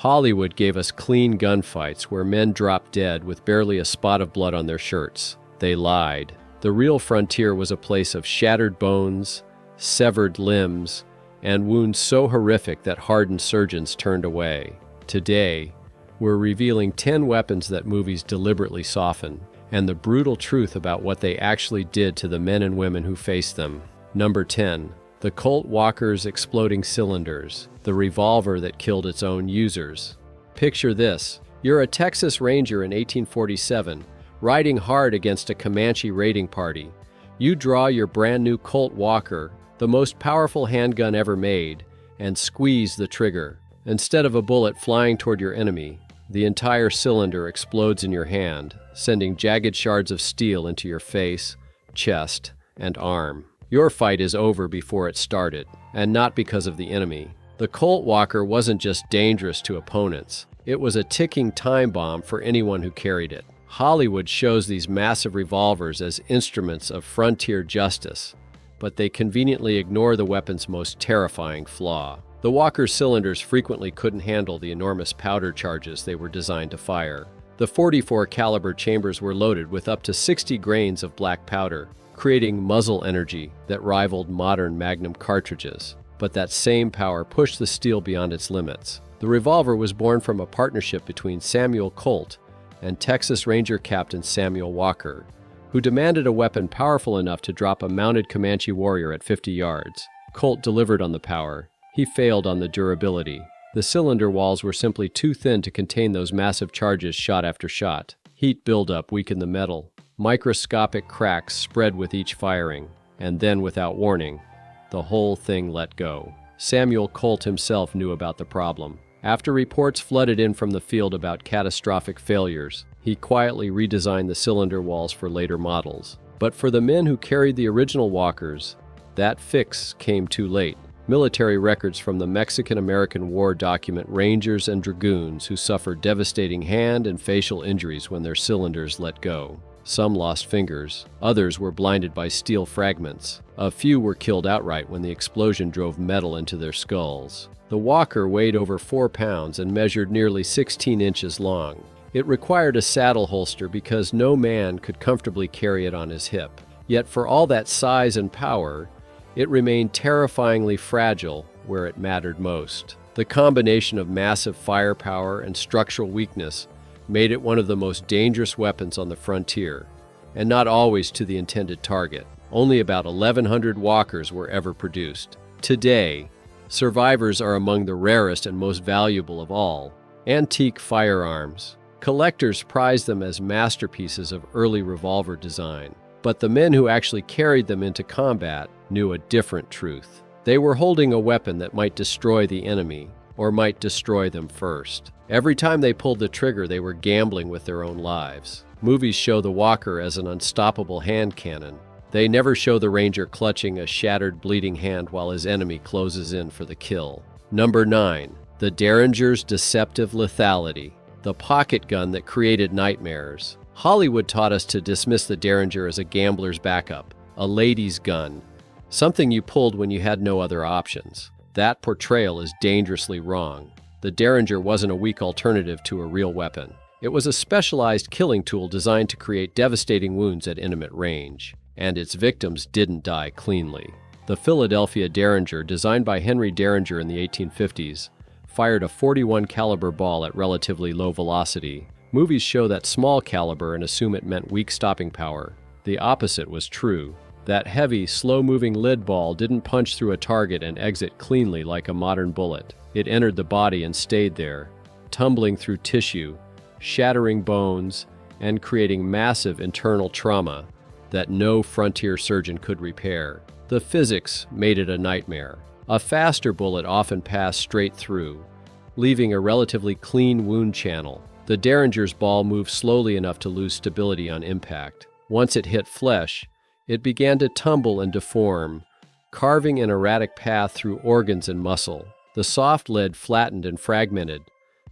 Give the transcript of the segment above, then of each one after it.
Hollywood gave us clean gunfights where men dropped dead with barely a spot of blood on their shirts. They lied. The real frontier was a place of shattered bones, severed limbs, and wounds so horrific that hardened surgeons turned away. Today, we're revealing 10 weapons that movies deliberately soften, and the brutal truth about what they actually did to the men and women who faced them. Number 10. The Colt Walker's exploding cylinders, the revolver that killed its own users. Picture this. You're a Texas Ranger in 1847, riding hard against a Comanche raiding party. You draw your brand new Colt Walker, the most powerful handgun ever made, and squeeze the trigger. Instead of a bullet flying toward your enemy, the entire cylinder explodes in your hand, sending jagged shards of steel into your face, chest, and arm. Your fight is over before it started, and not because of the enemy. The Colt Walker wasn't just dangerous to opponents, it was a ticking time bomb for anyone who carried it. Hollywood shows these massive revolvers as instruments of frontier justice, but they conveniently ignore the weapon's most terrifying flaw. The Walker's cylinders frequently couldn't handle the enormous powder charges they were designed to fire. The .44 caliber chambers were loaded with up to 60 grains of black powder, creating muzzle energy that rivaled modern Magnum cartridges. But that same power pushed the steel beyond its limits. The revolver was born from a partnership between Samuel Colt and Texas Ranger Captain Samuel Walker, who demanded a weapon powerful enough to drop a mounted Comanche warrior at 50 yards. Colt delivered on the power. He failed on the durability. The cylinder walls were simply too thin to contain those massive charges shot after shot. Heat buildup weakened the metal. Microscopic cracks spread with each firing, and then, without warning, the whole thing let go. Samuel Colt himself knew about the problem. After reports flooded in from the field about catastrophic failures, he quietly redesigned the cylinder walls for later models. But for the men who carried the original Walkers, that fix came too late. Military records from the Mexican-American War document Rangers and Dragoons who suffered devastating hand and facial injuries when their cylinders let go. Some lost fingers, others were blinded by steel fragments. A few were killed outright when the explosion drove metal into their skulls. The Walker weighed over 4 pounds and measured nearly 16 inches long. It required a saddle holster because no man could comfortably carry it on his hip. Yet for all that size and power, it remained terrifyingly fragile where it mattered most. The combination of massive firepower and structural weakness made it one of the most dangerous weapons on the frontier, and not always to the intended target. Only about 1,100 Walkers were ever produced. Today, survivors are among the rarest and most valuable of all antique firearms. Collectors prize them as masterpieces of early revolver design. But the men who actually carried them into combat knew a different truth. They were holding a weapon that might destroy the enemy, or might destroy them first. Every time they pulled the trigger, they were gambling with their own lives. Movies show the Walker as an unstoppable hand cannon. They never show the Ranger clutching a shattered, bleeding hand while his enemy closes in for the kill. Number 9. The Derringer's deceptive lethality. The pocket gun that created nightmares. Hollywood taught us to dismiss the Derringer as a gambler's backup, a lady's gun, something you pulled when you had no other options. That portrayal is dangerously wrong. The Derringer wasn't a weak alternative to a real weapon. It was a specialized killing tool designed to create devastating wounds at intimate range, and its victims didn't die cleanly. The Philadelphia Derringer, designed by Henry Derringer in the 1850s, fired a .41 caliber ball at relatively low velocity. Movies show that small caliber and assume it meant weak stopping power. The opposite was true. That heavy, slow-moving lead ball didn't punch through a target and exit cleanly like a modern bullet. It entered the body and stayed there, tumbling through tissue, shattering bones, and creating massive internal trauma that no frontier surgeon could repair. The physics made it a nightmare. A faster bullet often passed straight through, leaving a relatively clean wound channel. The Derringer's ball moved slowly enough to lose stability on impact. Once it hit flesh, it began to tumble and deform, carving an erratic path through organs and muscle. The soft lead flattened and fragmented,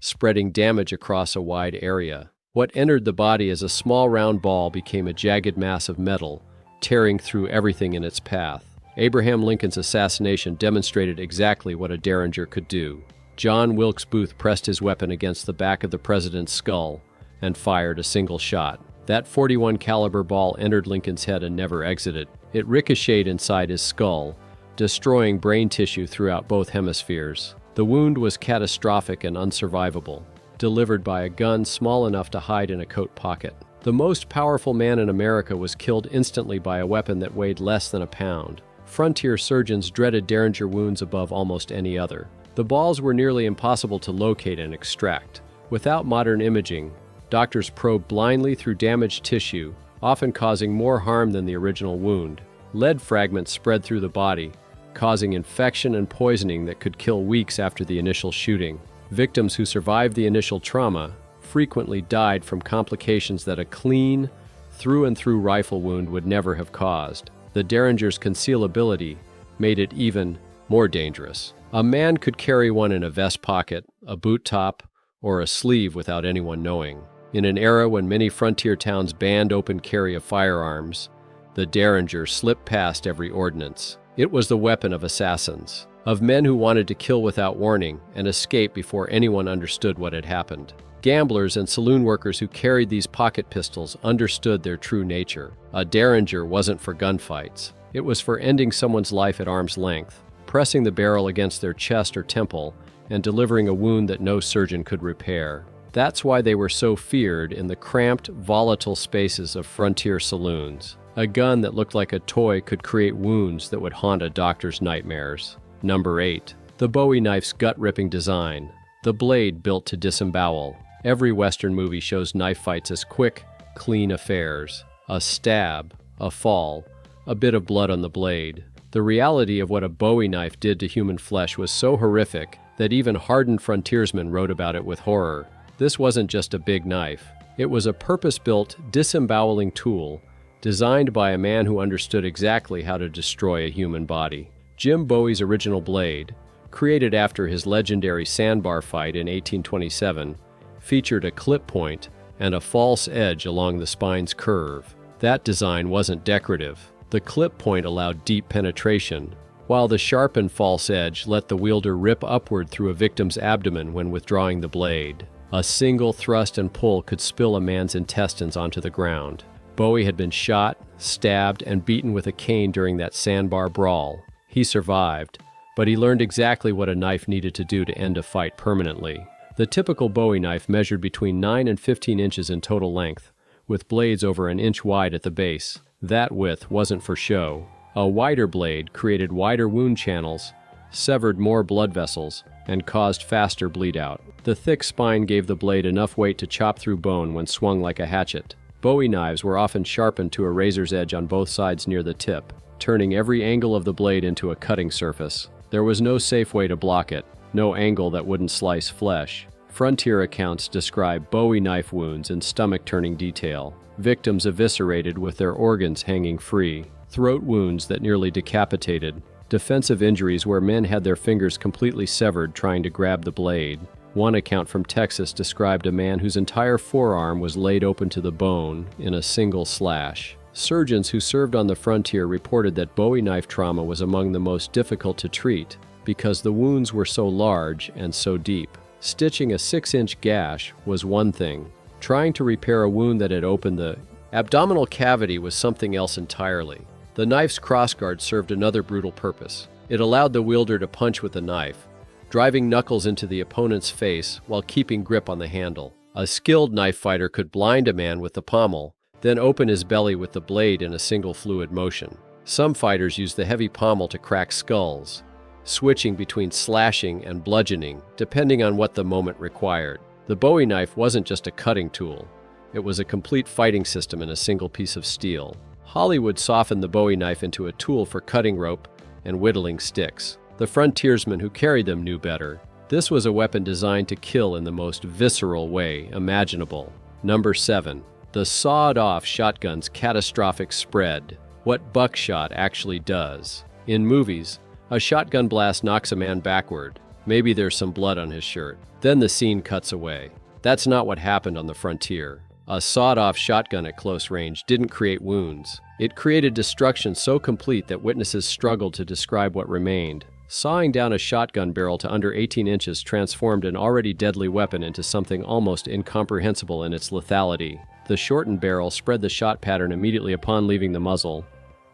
spreading damage across a wide area. What entered the body as a small round ball became a jagged mass of metal, tearing through everything in its path. Abraham Lincoln's assassination demonstrated exactly what a Derringer could do. John Wilkes Booth pressed his weapon against the back of the president's skull and fired a single shot. That .41 caliber ball entered Lincoln's head and never exited. It ricocheted inside his skull, destroying brain tissue throughout both hemispheres. The wound was catastrophic and unsurvivable, delivered by a gun small enough to hide in a coat pocket. The most powerful man in America was killed instantly by a weapon that weighed less than a pound. Frontier surgeons dreaded Derringer wounds above almost any other. The balls were nearly impossible to locate and extract. Without modern imaging, doctors probed blindly through damaged tissue, often causing more harm than the original wound. Lead fragments spread through the body, causing infection and poisoning that could kill weeks after the initial shooting. Victims who survived the initial trauma frequently died from complications that a clean, through-and-through rifle wound would never have caused. The Derringer's concealability made it even more dangerous. A man could carry one in a vest pocket, a boot top, or a sleeve without anyone knowing. In an era when many frontier towns banned open carry of firearms, the Derringer slipped past every ordinance. It was the weapon of assassins, of men who wanted to kill without warning and escape before anyone understood what had happened. Gamblers and saloon workers who carried these pocket pistols understood their true nature. A Derringer wasn't for gunfights. It was for ending someone's life at arm's length, pressing the barrel against their chest or temple, and delivering a wound that no surgeon could repair. That's why they were so feared in the cramped, volatile spaces of frontier saloons. A gun that looked like a toy could create wounds that would haunt a doctor's nightmares. Number 8. The Bowie knife's gut-ripping design. The blade built to disembowel. Every Western movie shows knife fights as quick, clean affairs. A stab, a fall, a bit of blood on the blade. The reality of what a Bowie knife did to human flesh was so horrific that even hardened frontiersmen wrote about it with horror. This wasn't just a big knife. It was a purpose-built, disemboweling tool designed by a man who understood exactly how to destroy a human body. Jim Bowie's original blade, created after his legendary sandbar fight in 1827, featured a clip point and a false edge along the spine's curve. That design wasn't decorative. The clip point allowed deep penetration, while the sharpened false edge let the wielder rip upward through a victim's abdomen when withdrawing the blade. A single thrust and pull could spill a man's intestines onto the ground. Bowie had been shot, stabbed, and beaten with a cane during that sandbar brawl. He survived, but he learned exactly what a knife needed to do to end a fight permanently. The typical Bowie knife measured between 9 and 15 inches in total length, with blades over an inch wide at the base. That width wasn't for show. A wider blade created wider wound channels, severed more blood vessels, and caused faster bleed-out. The thick spine gave the blade enough weight to chop through bone when swung like a hatchet. Bowie knives were often sharpened to a razor's edge on both sides near the tip, turning every angle of the blade into a cutting surface. There was no safe way to block it, no angle that wouldn't slice flesh. Frontier accounts describe Bowie knife wounds in stomach-turning detail, victims eviscerated with their organs hanging free, throat wounds that nearly decapitated, defensive injuries where men had their fingers completely severed trying to grab the blade. One account from Texas described a man whose entire forearm was laid open to the bone in a single slash. Surgeons who served on the frontier reported that Bowie knife trauma was among the most difficult to treat because the wounds were so large and so deep. Stitching a 6-inch gash was one thing. Trying to repair a wound that had opened the abdominal cavity was something else entirely. The knife's crossguard served another brutal purpose. It allowed the wielder to punch with the knife, driving knuckles into the opponent's face while keeping grip on the handle. A skilled knife fighter could blind a man with the pommel, then open his belly with the blade in a single fluid motion. Some fighters used the heavy pommel to crack skulls, switching between slashing and bludgeoning, depending on what the moment required. The Bowie knife wasn't just a cutting tool. It was a complete fighting system in a single piece of steel. Hollywood softened the Bowie knife into a tool for cutting rope and whittling sticks. The frontiersmen who carried them knew better. This was a weapon designed to kill in the most visceral way imaginable. Number 7. The sawed-off shotgun's catastrophic spread. What buckshot actually does. In movies, a shotgun blast knocks a man backward. Maybe there's some blood on his shirt. Then the scene cuts away. That's not what happened on the frontier. A sawed-off shotgun at close range didn't create wounds. It created destruction so complete that witnesses struggled to describe what remained. Sawing down a shotgun barrel to under 18 inches transformed an already deadly weapon into something almost incomprehensible in its lethality. The shortened barrel spread the shot pattern immediately upon leaving the muzzle,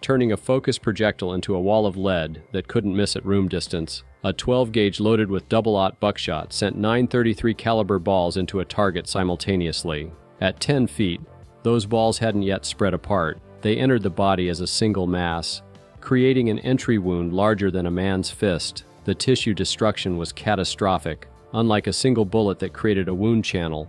turning a focused projectile into a wall of lead that couldn't miss at room distance. A 12-gauge loaded with double-aught buckshot sent 9.33 caliber balls into a target simultaneously. At 10 feet, those balls hadn't yet spread apart. They entered the body as a single mass, creating an entry wound larger than a man's fist. The tissue destruction was catastrophic. Unlike a single bullet that created a wound channel,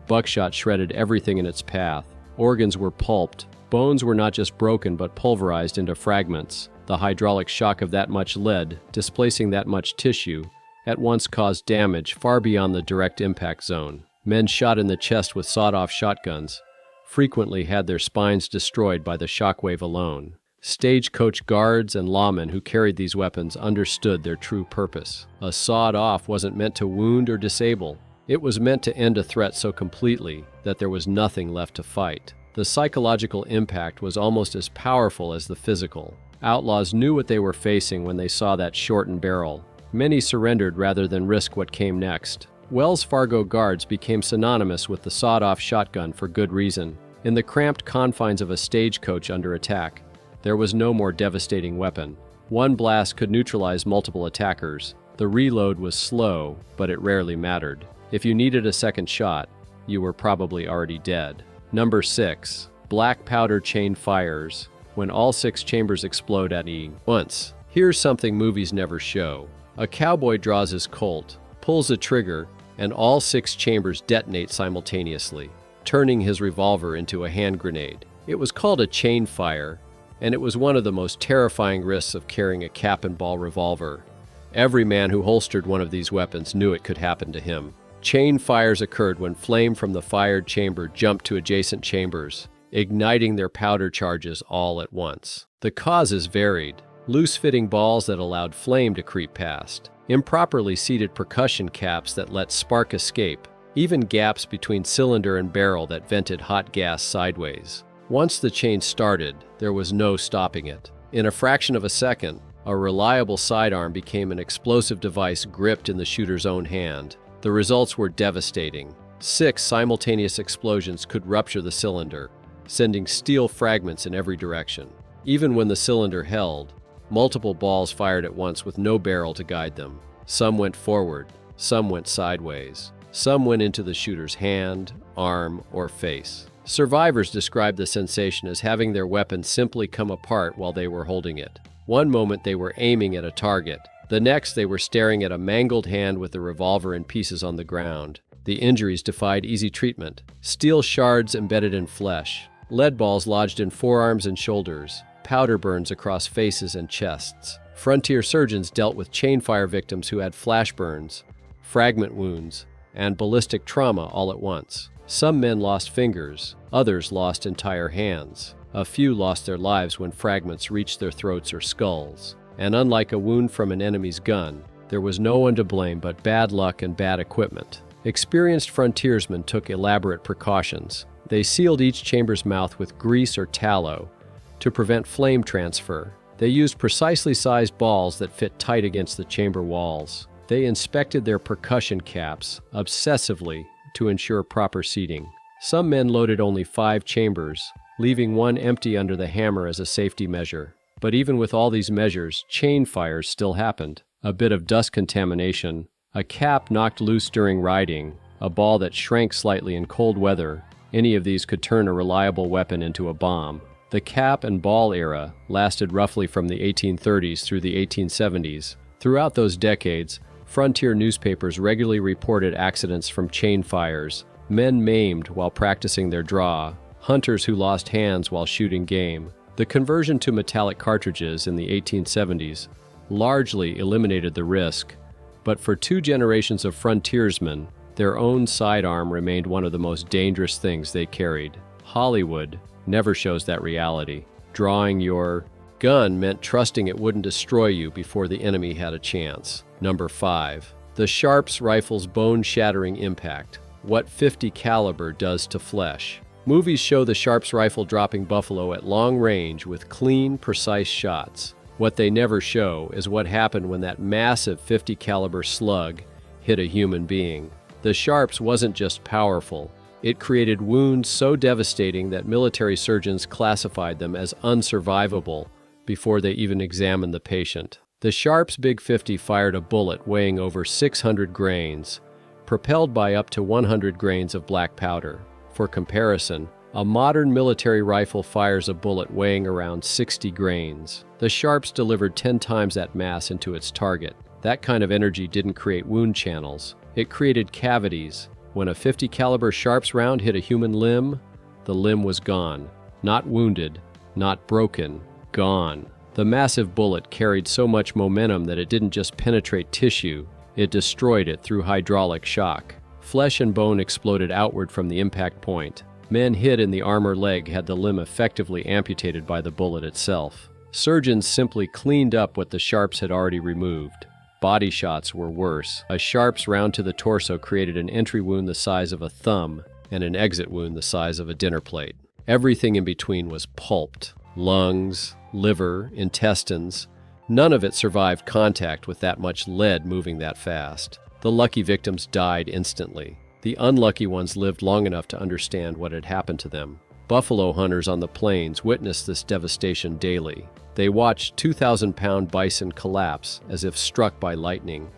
buckshot shredded everything in its path. Organs were pulped. Bones were not just broken but pulverized into fragments. The hydraulic shock of that much lead, displacing that much tissue, at once caused damage far beyond the direct impact zone. Men shot in the chest with sawed-off shotguns frequently had their spines destroyed by the shockwave alone. Stagecoach guards and lawmen who carried these weapons understood their true purpose. A sawed-off wasn't meant to wound or disable. It was meant to end a threat so completely that there was nothing left to fight. The psychological impact was almost as powerful as the physical. Outlaws knew what they were facing when they saw that shortened barrel. Many surrendered rather than risk what came next. Wells Fargo guards became synonymous with the sawed-off shotgun for good reason. In the cramped confines of a stagecoach under attack, there was no more devastating weapon. One blast could neutralize multiple attackers. The reload was slow, but it rarely mattered. If you needed a second shot, you were probably already dead. Number 6. Black powder chain fires. When all 6 chambers explode at once. Here's something movies never show. A cowboy draws his Colt, pulls a trigger, and all 6 chambers detonate simultaneously, turning his revolver into a hand grenade. It was called a chain fire, and it was one of the most terrifying risks of carrying a cap-and-ball revolver. Every man who holstered one of these weapons knew it could happen to him. Chain fires occurred when flame from the fired chamber jumped to adjacent chambers, igniting their powder charges all at once. The causes varied. Loose-fitting balls that allowed flame to creep past, improperly seated percussion caps that let spark escape, even gaps between cylinder and barrel that vented hot gas sideways. Once the chain started, there was no stopping it. In a fraction of a second, a reliable sidearm became an explosive device gripped in the shooter's own hand. The results were devastating. 6 simultaneous explosions could rupture the cylinder, sending steel fragments in every direction. Even when the cylinder held, multiple balls fired at once with no barrel to guide them. Some went forward, some went sideways. Some went into the shooter's hand, arm, or face. Survivors described the sensation as having their weapon simply come apart while they were holding it. One moment they were aiming at a target. The next they were staring at a mangled hand with the revolver in pieces on the ground. The injuries defied easy treatment. Steel shards embedded in flesh. Lead balls lodged in forearms and shoulders. Powder burns across faces and chests. Frontier surgeons dealt with chain fire victims who had flash burns, fragment wounds, and ballistic trauma all at once. Some men lost fingers, others lost entire hands. A few lost their lives when fragments reached their throats or skulls. And unlike a wound from an enemy's gun, there was no one to blame but bad luck and bad equipment. Experienced frontiersmen took elaborate precautions. They sealed each chamber's mouth with grease or tallow to prevent flame transfer. They used precisely sized balls that fit tight against the chamber walls. They inspected their percussion caps obsessively to ensure proper seating. Some men loaded only 5 chambers, leaving one empty under the hammer as a safety measure. But even with all these measures, chain fires still happened. A bit of dust contamination, a cap knocked loose during riding, a ball that shrank slightly in cold weather, any of these could turn a reliable weapon into a bomb. The cap and ball era lasted roughly from the 1830s through the 1870s. Throughout those decades, frontier newspapers regularly reported accidents from chain fires, men maimed while practicing their draw, hunters who lost hands while shooting game. The conversion to metallic cartridges in the 1870s largely eliminated the risk, but for 2 generations of frontiersmen, their own sidearm remained one of the most dangerous things they carried. Hollywood never shows that reality. Drawing your gun meant trusting it wouldn't destroy you before the enemy had a chance. Number 5. The Sharps rifle's bone-shattering impact. What .50 caliber does to flesh. Movies show the Sharps rifle dropping buffalo at long range with clean, precise shots. What they never show is what happened when that massive .50 caliber slug hit a human being. The Sharps wasn't just powerful. It created wounds so devastating that military surgeons classified them as unsurvivable before they even examined the patient. The Sharps Big 50 fired a bullet weighing over 600 grains, propelled by up to 100 grains of black powder. For comparison, a modern military rifle fires a bullet weighing around 60 grains. The Sharps delivered 10 times that mass into its target. That kind of energy didn't create wound channels. It created cavities. When a .50 caliber Sharps round hit a human limb, the limb was gone. Not wounded, not broken, gone. The massive bullet carried so much momentum that it didn't just penetrate tissue, it destroyed it through hydraulic shock. Flesh and bone exploded outward from the impact point. Men hit in the arm or leg had the limb effectively amputated by the bullet itself. Surgeons simply cleaned up what the Sharps had already removed. Body shots were worse. A Sharps round to the torso created an entry wound the size of a thumb and an exit wound the size of a dinner plate. Everything in between was pulped. Lungs, liver, intestines. None of it survived contact with that much lead moving that fast. The lucky victims died instantly. The unlucky ones lived long enough to understand what had happened to them. Buffalo hunters on the plains witnessed this devastation daily. They watched 2,000-pound bison collapse as if struck by lightning,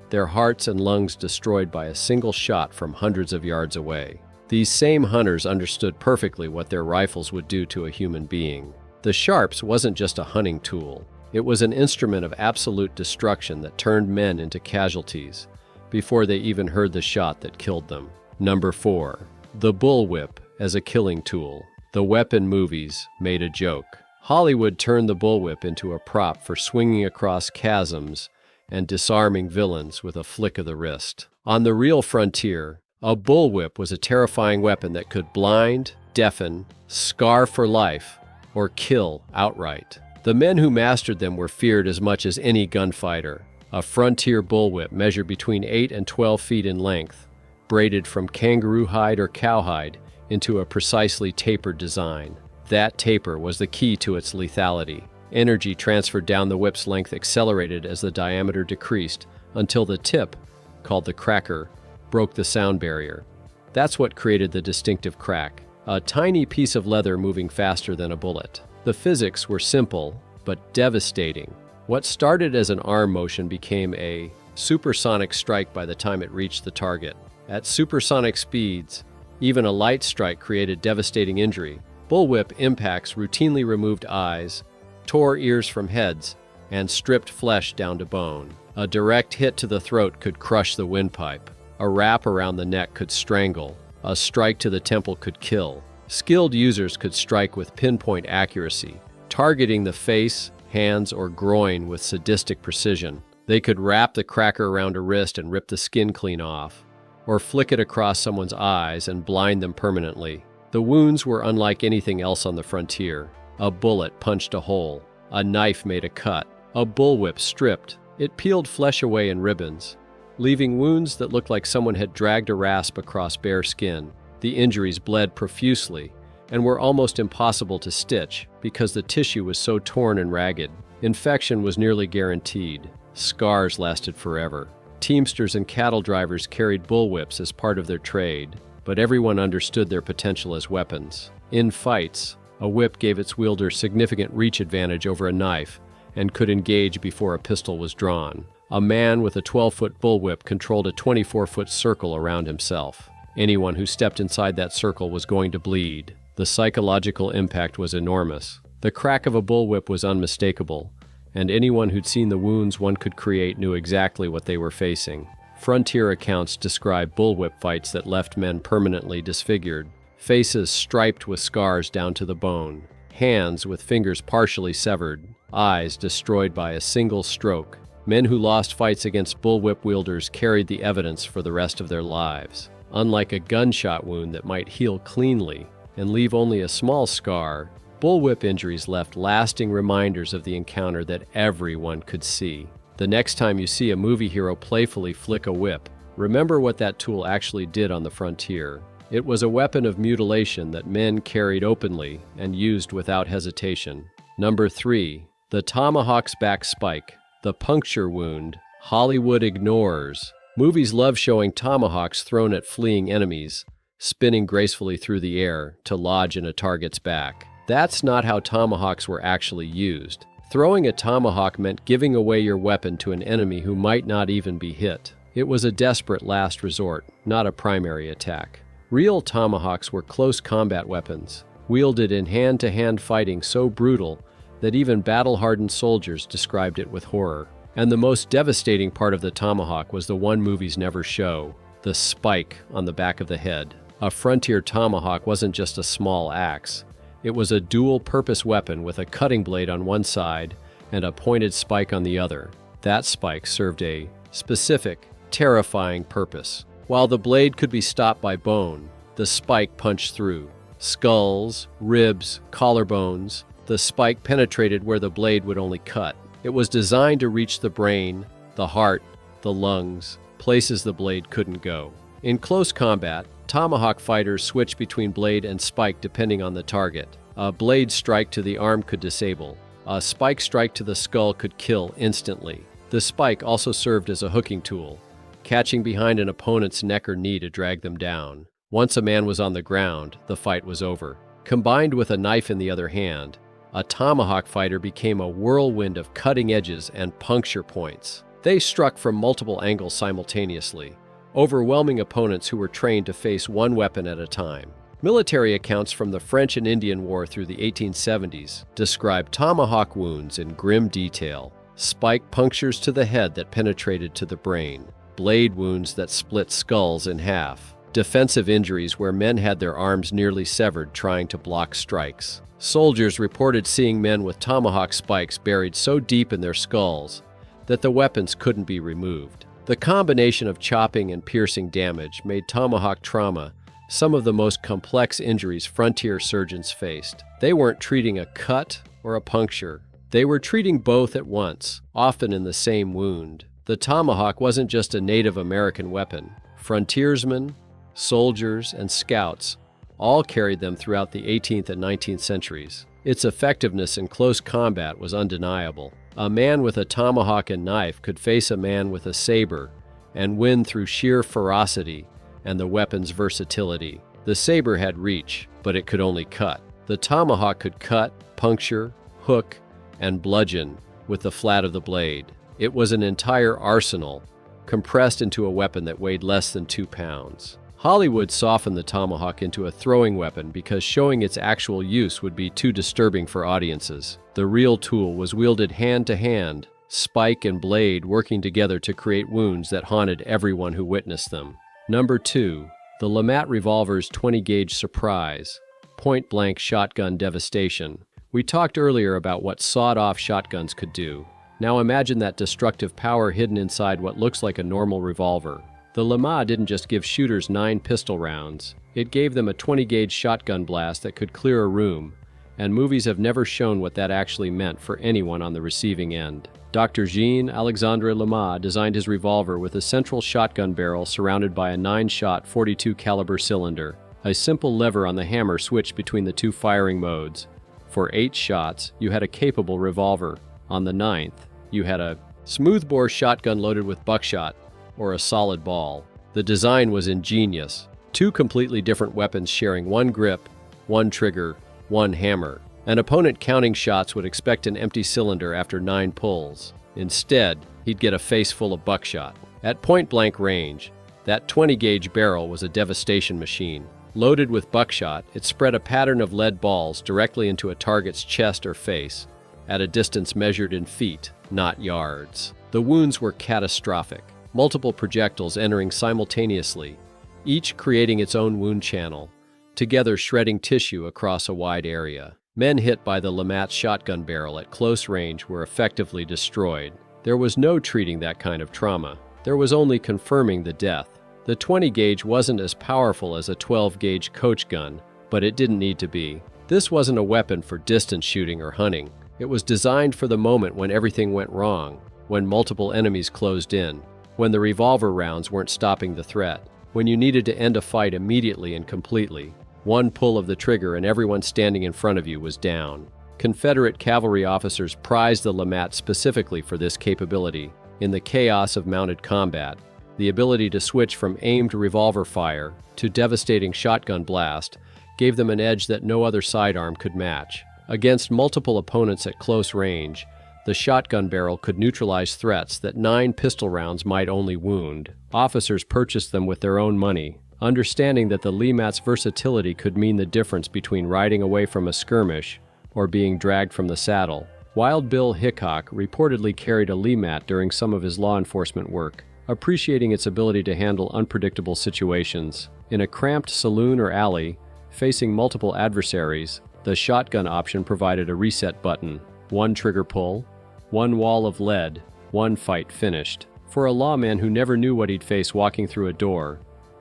their hearts and lungs destroyed by a single shot from hundreds of yards away. These same hunters understood perfectly what their rifles would do to a human being. The Sharps wasn't just a hunting tool. It was an instrument of absolute destruction that turned men into casualties before they even heard the shot that killed them. Number 4. The bullwhip as a killing tool. The weapon movies made a joke. Hollywood turned the bullwhip into a prop for swinging across chasms and disarming villains with a flick of the wrist. On the real frontier, a bullwhip was a terrifying weapon that could blind, deafen, scar for life, or kill outright. The men who mastered them were feared as much as any gunfighter. A frontier bullwhip measured between 8 and 12 feet in length, braided from kangaroo hide or cowhide into a precisely tapered design. That taper was the key to its lethality. Energy transferred down the whip's length accelerated as the diameter decreased until the tip, called the cracker, broke the sound barrier. That's what created the distinctive crack, a tiny piece of leather moving faster than a bullet. The physics were simple, but devastating. What started as an arm motion became a supersonic strike by the time it reached the target. At supersonic speeds, even a light strike created devastating injury. Bullwhip impacts routinely removed eyes, tore ears from heads, and stripped flesh down to bone. A direct hit to the throat could crush the windpipe. A wrap around the neck could strangle. A strike to the temple could kill. Skilled users could strike with pinpoint accuracy, targeting the face, hands, or groin with sadistic precision. They could wrap the cracker around a wrist and rip the skin clean off, or flick it across someone's eyes and blind them permanently. The wounds were unlike anything else on the frontier. A bullet punched a hole. A knife made a cut. A bullwhip stripped. It peeled flesh away in ribbons, leaving wounds that looked like someone had dragged a rasp across bare skin. The injuries bled profusely and were almost impossible to stitch because the tissue was so torn and ragged. Infection was nearly guaranteed. Scars lasted forever. Teamsters and cattle drivers carried bullwhips as part of their trade, but everyone understood their potential as weapons. In fights, a whip gave its wielder significant reach advantage over a knife and could engage before a pistol was drawn. A man with a 12-foot bullwhip controlled a 24-foot circle around himself. Anyone who stepped inside that circle was going to bleed. The psychological impact was enormous. The crack of a bullwhip was unmistakable, and anyone who'd seen the wounds one could create knew exactly what they were facing. Frontier accounts describe bullwhip fights that left men permanently disfigured, faces striped with scars down to the bone, hands with fingers partially severed, eyes destroyed by a single stroke. Men who lost fights against bullwhip wielders carried the evidence for the rest of their lives. Unlike a gunshot wound that might heal cleanly and leave only a small scar, bullwhip injuries left lasting reminders of the encounter that everyone could see. The next time you see a movie hero playfully flick a whip, remember what that tool actually did on the frontier. It was a weapon of mutilation that men carried openly and used without hesitation. Number 3. The tomahawk's back spike, the puncture wound, Hollywood ignores. Movies love showing tomahawks thrown at fleeing enemies, spinning gracefully through the air to lodge in a target's back. That's not how tomahawks were actually used. Throwing a tomahawk meant giving away your weapon to an enemy who might not even be hit. It was a desperate last resort, not a primary attack. Real tomahawks were close combat weapons, wielded in hand-to-hand fighting so brutal that even battle-hardened soldiers described it with horror. And the most devastating part of the tomahawk was the one movies never show: the spike on the back of the head. A frontier tomahawk wasn't just a small axe. It was a dual-purpose weapon with a cutting blade on one side and a pointed spike on the other. That spike served a specific, terrifying purpose. While the blade could be stopped by bone, the spike punched through. Skulls, ribs, collarbones. The spike penetrated where the blade would only cut. It was designed to reach the brain, the heart, the lungs, places the blade couldn't go. In close combat, tomahawk fighters switched between blade and spike depending on the target. A blade strike to the arm could disable. A spike strike to the skull could kill instantly. The spike also served as a hooking tool, catching behind an opponent's neck or knee to drag them down. Once a man was on the ground, the fight was over. Combined with a knife in the other hand, a tomahawk fighter became a whirlwind of cutting edges and puncture points. They struck from multiple angles simultaneously, overwhelming opponents who were trained to face one weapon at a time. Military accounts from the French and Indian War through the 1870s describe tomahawk wounds in grim detail: spike punctures to the head that penetrated to the brain, blade wounds that split skulls in half, defensive injuries where men had their arms nearly severed trying to block strikes. Soldiers reported seeing men with tomahawk spikes buried so deep in their skulls that the weapons couldn't be removed. The combination of chopping and piercing damage made tomahawk trauma some of the most complex injuries frontier surgeons faced. They weren't treating a cut or a puncture. They were treating both at once, often in the same wound. The tomahawk wasn't just a Native American weapon. Frontiersmen, soldiers, and scouts all carried them throughout the 18th and 19th centuries. Its effectiveness in close combat was undeniable. A man with a tomahawk and knife could face a man with a saber and win through sheer ferocity and the weapon's versatility. The saber had reach, but it could only cut. The tomahawk could cut, puncture, hook, and bludgeon with the flat of the blade. It was an entire arsenal, compressed into a weapon that weighed less than 2 pounds. Hollywood softened the tomahawk into a throwing weapon because showing its actual use would be too disturbing for audiences. The real tool was wielded hand to hand, spike and blade working together to create wounds that haunted everyone who witnessed them. Number 2. The LeMat revolver's 20-gauge surprise, point-blank shotgun devastation. We talked earlier about what sawed-off shotguns could do. Now imagine that destructive power hidden inside what looks like a normal revolver. The LeMat didn't just give shooters 9 pistol rounds. It gave them a 20-gauge shotgun blast that could clear a room, and movies have never shown what that actually meant for anyone on the receiving end. Dr. Jean-Alexandre LeMat designed his revolver with a central shotgun barrel surrounded by a 9-shot 42 caliber cylinder. A simple lever on the hammer switched between the 2 firing modes. For 8 shots, you had a capable revolver. On the 9th, you had a smoothbore shotgun loaded with buckshot, or a solid ball. The design was ingenious. 2 completely different weapons sharing 1 grip, 1 trigger, 1 hammer. An opponent counting shots would expect an empty cylinder after 9 pulls. Instead, he'd get a face full of buckshot. At point-blank range, that 20-gauge barrel was a devastation machine. Loaded with buckshot, it spread a pattern of lead balls directly into a target's chest or face, at a distance measured in feet, not yards. The wounds were catastrophic. Multiple projectiles entering simultaneously, each creating its own wound channel, together shredding tissue across a wide area. Men hit by the LeMat shotgun barrel at close range were effectively destroyed. There was no treating that kind of trauma. There was only confirming the death. The 20-gauge wasn't as powerful as a 12-gauge coach gun, but it didn't need to be. This wasn't a weapon for distance shooting or hunting. It was designed for the moment when everything went wrong, when multiple enemies closed in, when the revolver rounds weren't stopping the threat, when you needed to end a fight immediately and completely. 1 pull of the trigger and everyone standing in front of you was down. Confederate cavalry officers prized the LeMat specifically for this capability. In the chaos of mounted combat, the ability to switch from aimed revolver fire to devastating shotgun blast gave them an edge that no other sidearm could match. Against multiple opponents at close range, the shotgun barrel could neutralize threats that 9 pistol rounds might only wound. Officers purchased them with their own money, understanding that the LeMat's versatility could mean the difference between riding away from a skirmish or being dragged from the saddle. Wild Bill Hickok reportedly carried a LeMat during some of his law enforcement work, appreciating its ability to handle unpredictable situations. In a cramped saloon or alley, facing multiple adversaries, the shotgun option provided a reset button. One trigger pull, one wall of lead, one fight finished. For a lawman who never knew what he'd face walking through a door,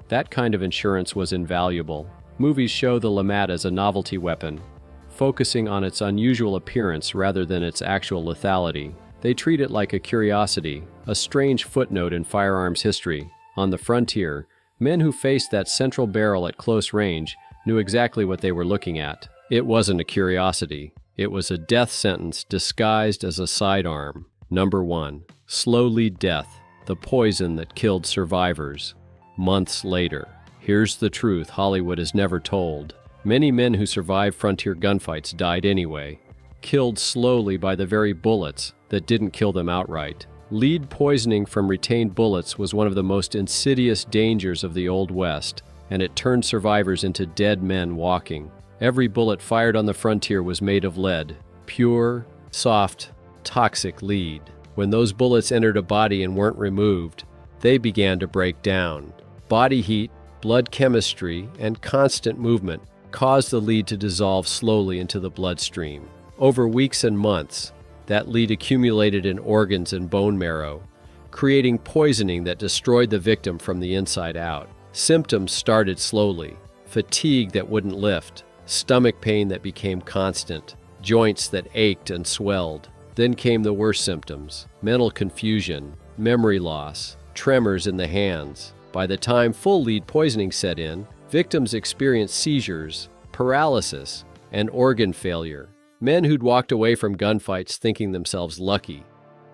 that kind of insurance was invaluable. Movies show the LeMat as a novelty weapon, focusing on its unusual appearance rather than its actual lethality. They treat it like a curiosity, a strange footnote in firearms history. On the frontier, men who faced that central barrel at close range knew exactly what they were looking at. It wasn't a curiosity. It was a death sentence disguised as a sidearm. Number 1. Slow lead death, the poison that killed survivors. Months later. Here's the truth Hollywood has never told. Many men who survived frontier gunfights died anyway, killed slowly by the very bullets that didn't kill them outright. Lead poisoning from retained bullets was one of the most insidious dangers of the Old West, and it turned survivors into dead men walking. Every bullet fired on the frontier was made of lead, pure, soft, toxic lead. When those bullets entered a body and weren't removed, they began to break down. Body heat, blood chemistry, and constant movement caused the lead to dissolve slowly into the bloodstream. Over weeks and months, that lead accumulated in organs and bone marrow, creating poisoning that destroyed the victim from the inside out. Symptoms started slowly: fatigue that wouldn't lift, stomach pain that became constant, joints that ached and swelled. Then came the worst symptoms: mental confusion, memory loss, tremors in the hands. By the time full lead poisoning set in, victims experienced seizures, paralysis, and organ failure. Men who'd walked away from gunfights thinking themselves lucky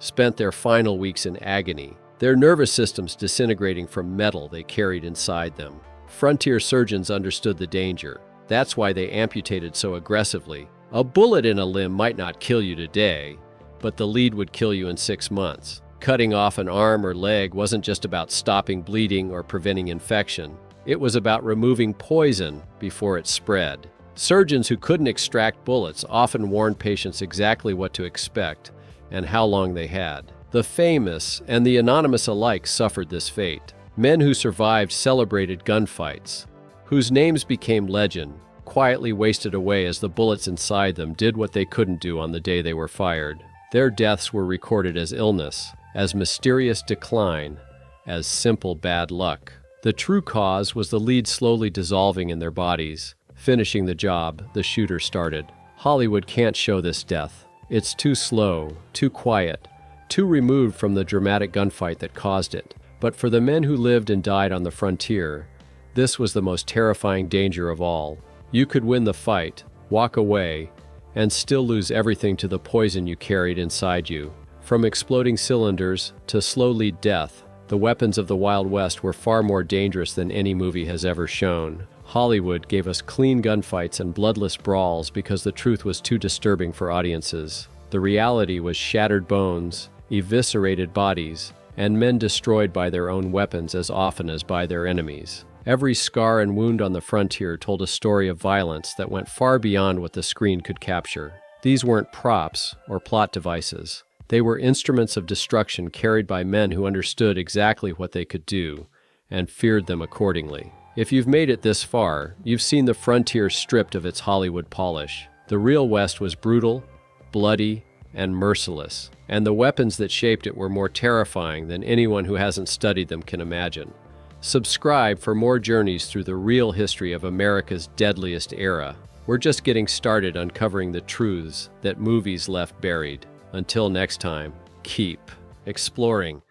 spent their final weeks in agony, their nervous systems disintegrating from metal they carried inside them. Frontier surgeons understood the danger. That's why they amputated so aggressively. A bullet in a limb might not kill you today, but the lead would kill you in 6 months. Cutting off an arm or leg wasn't just about stopping bleeding or preventing infection. It was about removing poison before it spread. Surgeons who couldn't extract bullets often warned patients exactly what to expect and how long they had. The famous and the anonymous alike suffered this fate. Men who survived celebrated gunfights, whose names became legend, quietly wasted away as the bullets inside them did what they couldn't do on the day they were fired. Their deaths were recorded as illness, as mysterious decline, as simple bad luck. The true cause was the lead slowly dissolving in their bodies, finishing the job the shooter started. Hollywood can't show this death. It's too slow, too quiet, too removed from the dramatic gunfight that caused it. But for the men who lived and died on the frontier, this was the most terrifying danger of all. You could win the fight, walk away, and still lose everything to the poison you carried inside you. From exploding cylinders to slow lead death, the weapons of the Wild West were far more dangerous than any movie has ever shown. Hollywood gave us clean gunfights and bloodless brawls because the truth was too disturbing for audiences. The reality was shattered bones, eviscerated bodies, and men destroyed by their own weapons as often as by their enemies. Every scar and wound on the frontier told a story of violence that went far beyond what the screen could capture. These weren't props or plot devices. They were instruments of destruction carried by men who understood exactly what they could do and feared them accordingly. If you've made it this far, you've seen the frontier stripped of its Hollywood polish. The real West was brutal, bloody, and merciless, and the weapons that shaped it were more terrifying than anyone who hasn't studied them can imagine. Subscribe for more journeys through the real history of America's deadliest era. We're just getting started uncovering the truths that movies left buried. Until next time, keep exploring.